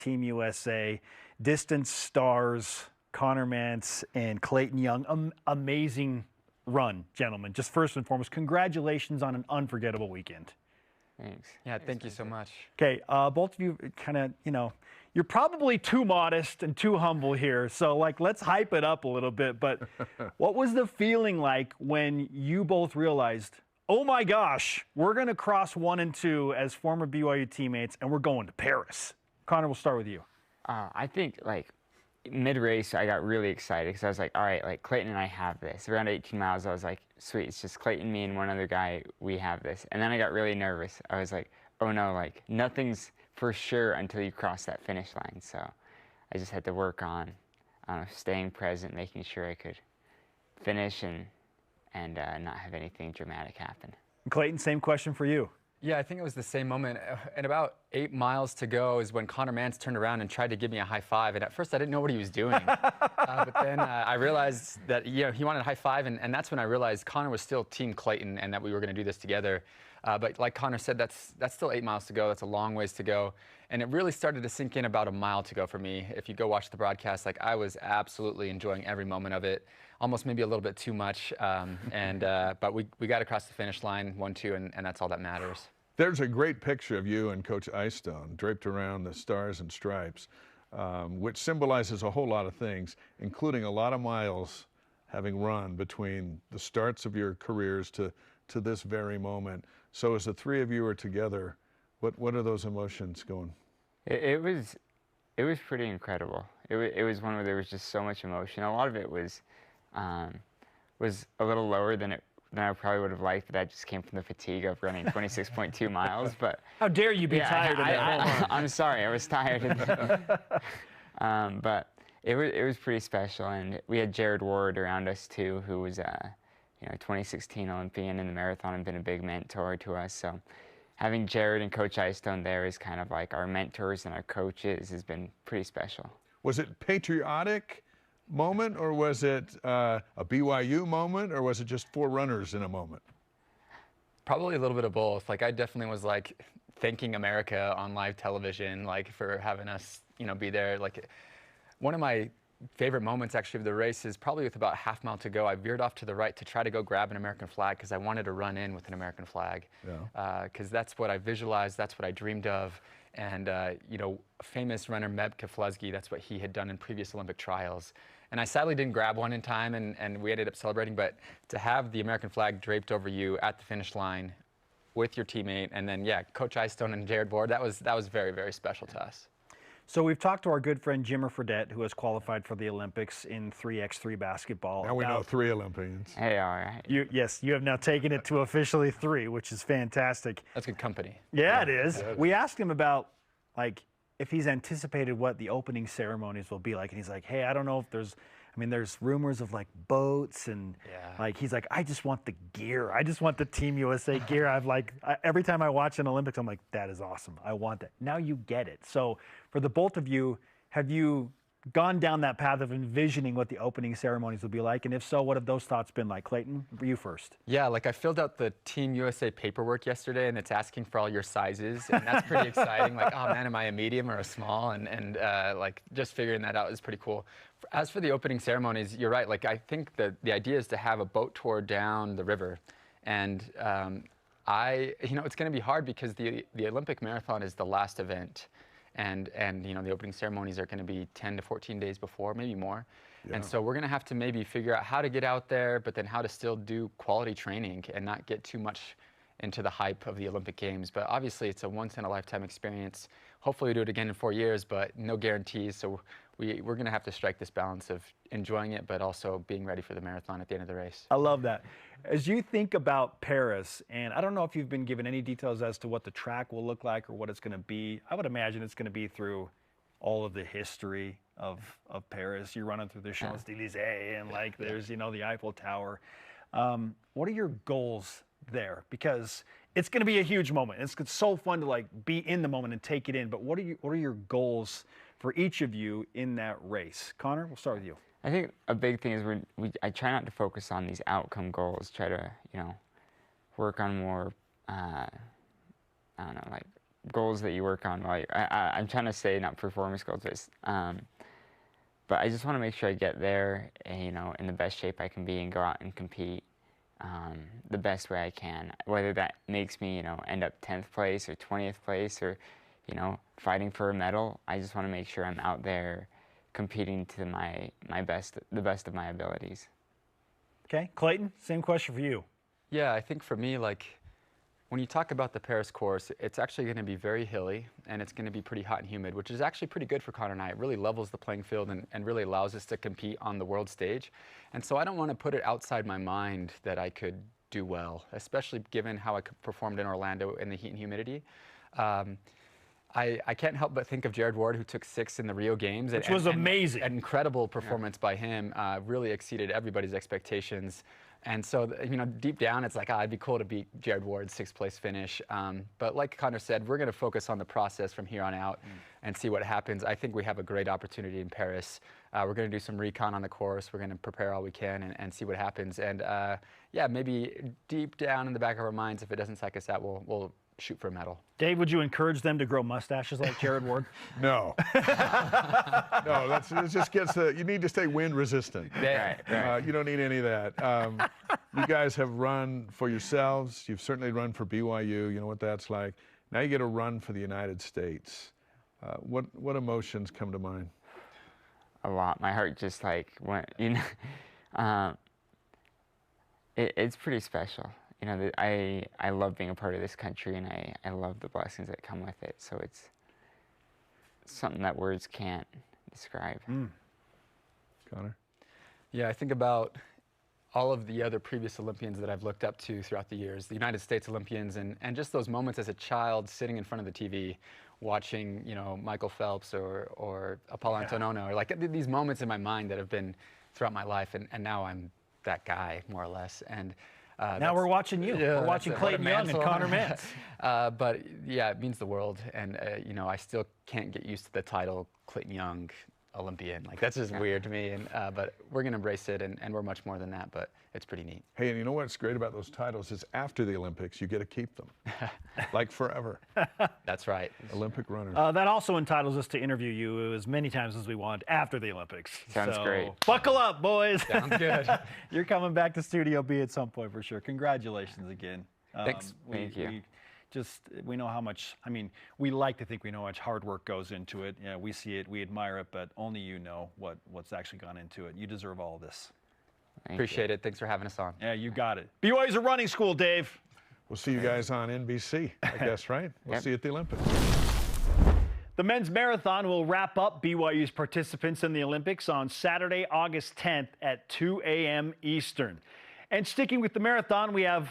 Team USA, distance stars, Connor Mantz and Clayton Young. Amazing run, gentlemen. Just first and foremost, congratulations on an unforgettable weekend. Thanks. Yeah, thank you so much. Okay, both of you kind of, you're probably too modest and too humble here. So, let's hype it up a little bit. But what was the feeling like when you both realized, oh my gosh, we're going to cross 1 and 2 as former BYU teammates, and we're going to Paris? Connor, we'll start with you. I think, mid-race, I got really excited because I was like, all right, Clayton and I have this. Around 18 miles, I was like, sweet, it's just Clayton, me, and one other guy, we have this. And then I got really nervous. I was like, oh no, nothing's for sure until you cross that finish line. So I just had to work on staying present, making sure I could finish and not have anything dramatic happen. Clayton, same question for you. Yeah, I think it was the same moment. And about 8 miles to go is when Connor Mantz turned around and tried to give me a high five. And at first I didn't know what he was doing. But then I realized that he wanted a high five. And that's when I realized Connor was still Team Clayton and that we were going to do this together. But like Connor said, that's still 8 miles to go. That's a long ways to go. And it really started to sink in about a mile to go for me. If you go watch the broadcast, I was absolutely enjoying every moment of it. Almost maybe a little bit too much. But we got across the finish line, 1-2, and that's all that matters. There's a great picture of you and Coach Icestone draped around the stars and stripes, which symbolizes a whole lot of things, including a lot of miles having run between the starts of your careers to this very moment. So as the three of you are together, what are those emotions going? It was pretty incredible. It was one where there was just so much emotion. A lot of it was a little lower than I probably would have liked, but that just came from the fatigue of running 26.2 miles. But how dare you be tired of that? I'm sorry, I was tired. But it was pretty special, and we had Jared Ward around us too, who was 2016 Olympian in the marathon and been a big mentor to us. So having Jared and Coach Icestone there is kind of like our mentors and our coaches has been pretty special. Was it patriotic moment, or was it a BYU moment, or was it just four runners in a moment? Probably a little bit of both. I definitely was thanking America on live television, for having us, be there. One of my favorite moments actually of the race is probably with about a half mile to go. I veered off to the right to try to go grab an American flag because I wanted to run in with an American flag. Because that's what I visualized, that's what I dreamed of. And, famous runner Meb Keflezighi, that's what he had done in previous Olympic trials. And I sadly didn't grab one in time, and we ended up celebrating. But to have the American flag draped over you at the finish line with your teammate, and then, Coach Icestone and Jared Ward, that was very, very special to us. So we've talked to our good friend Jimmer Fredette, who has qualified for the Olympics in 3x3 basketball. Now we know 3 Olympians. Hey, all right. Yes, you have now taken it to officially 3, which is fantastic. That's good company. Yeah, it is. We asked him about, if he's anticipated what the opening ceremonies will be like. And he's like, hey, I don't know if there's rumors of boats and he's like, I just want the gear. I just want the Team USA gear. Every time I watch an Olympics, I'm like, that is awesome. I want that. Now you get it. So for the both of you, have you gone down that path of envisioning what the opening ceremonies will be like? And if so, what have those thoughts been like? Clayton, for you first. Yeah, I filled out the Team USA paperwork yesterday, and it's asking for all your sizes, and that's pretty exciting. Oh man, am I a medium or a small? And just figuring that out is pretty cool. As for the opening ceremonies, you're right. I think that the idea is to have a boat tour down the river, and it's going to be hard because the Olympic marathon is the last event. And the opening ceremonies are going to be 10 to 14 days before, maybe more. Yeah. And so we're going to have to maybe figure out how to get out there, but then how to still do quality training and not get too much into the hype of the Olympic Games. But obviously it's a once-in-a-lifetime experience. Hopefully we do it again in 4 years, but no guarantees. So we're going to have to strike this balance of enjoying it, but also being ready for the marathon at the end of the race. I love that. As you think about Paris, and I don't know if you've been given any details as to what the track will look like or what it's going to be. I would imagine it's going to be through all of the history of Paris. You're running through the Champs-Élysées and there's, the Eiffel Tower. What are your goals there? Because it's going to be a huge moment. It's so fun to be in the moment and take it in. But what are your goals for each of you in that race? Connor, we'll start with you. I think a big thing is I try not to focus on these outcome goals. Try to work on more goals that you work on while I'm trying to say not performance goals, but I just want to make sure I get there, and, you know, in the best shape I can be and go out and compete the best way I can. Whether that makes me, you know, end up 10th place or 20th place or, you know, fighting for a medal, I just want to make sure I'm out there competing to my best, the best of my abilities. Okay, Clayton, same question for you. Yeah, I think for me, like, when you talk about the Paris course, it's actually going to be very hilly, and it's going to be pretty hot and humid, which is actually pretty good for Connor and I. It really levels the playing field and really allows us to compete on the world stage. And so I don't want to put it outside my mind that I could do well, especially given how I performed in Orlando in the heat and humidity. I can't help but think of Jared Ward, who took 6th in the Rio Games. Which was amazing. An incredible performance by him, really exceeded everybody's expectations. And so, you know, deep down, it's like, it'd be cool to beat Jared Ward's 6th place finish. But like Connor said, we're going to focus on the process from here on out and see what happens. I think we have a great opportunity in Paris. We're going to do some recon on the course. We're going to prepare all we can and see what happens. And yeah, maybe deep down in the back of our minds, if it doesn't psych us out, we'll shoot for a medal. Dave, would you encourage them to grow mustaches like Jared Ward? No. No, it just gets you need to stay wind resistant. Right. You don't need any of that. You guys have run for yourselves. You've certainly run for BYU. You know what that's like. Now you get a run for the United States. What emotions come to mind? A lot. My heart just like went, you know, it's pretty special. You know, I love being a part of this country, and I love the blessings that come with it. So it's something that words can't describe. Connor? Yeah, I think about all of the other previous Olympians that I've looked up to throughout the years, the United States Olympians, and just those moments as a child sitting in front of the TV watching, you know, Michael Phelps or Apollo Antonono, or like these moments in my mind that have been throughout my life, and now I'm that guy, more or less. And now we're watching you. Yeah, we're watching Clayton Young and Connor Mantz. But yeah, it means the world, and you know, I still can't get used to the title Clayton Young Olympian. Like, that's just weird to me, and but we're gonna embrace it, and we're much more than that, but it's pretty neat. Hey, and you know what's great about those titles is after the Olympics, you get to keep them, like forever. That's right. Olympic runners. That also entitles us to interview you as many times as we want after the Olympics. Sounds great. Buckle up, boys. Sounds good. You're coming back to Studio B at some point for sure. Congratulations again. Thanks. Thank you. We know how much, I mean, we like to think we know how much hard work goes into it. Yeah, we see it, we admire it, but only you know what's actually gone into it. You deserve all of this. Appreciate it. Thanks for having us on. Yeah, you got it. BYU's a running school, Dave. We'll see you guys on NBC, I guess, right? We'll see you at the Olympics. The men's marathon will wrap up BYU's participants in the Olympics on Saturday, August 10th at 2 a.m. Eastern. And sticking with the marathon, we have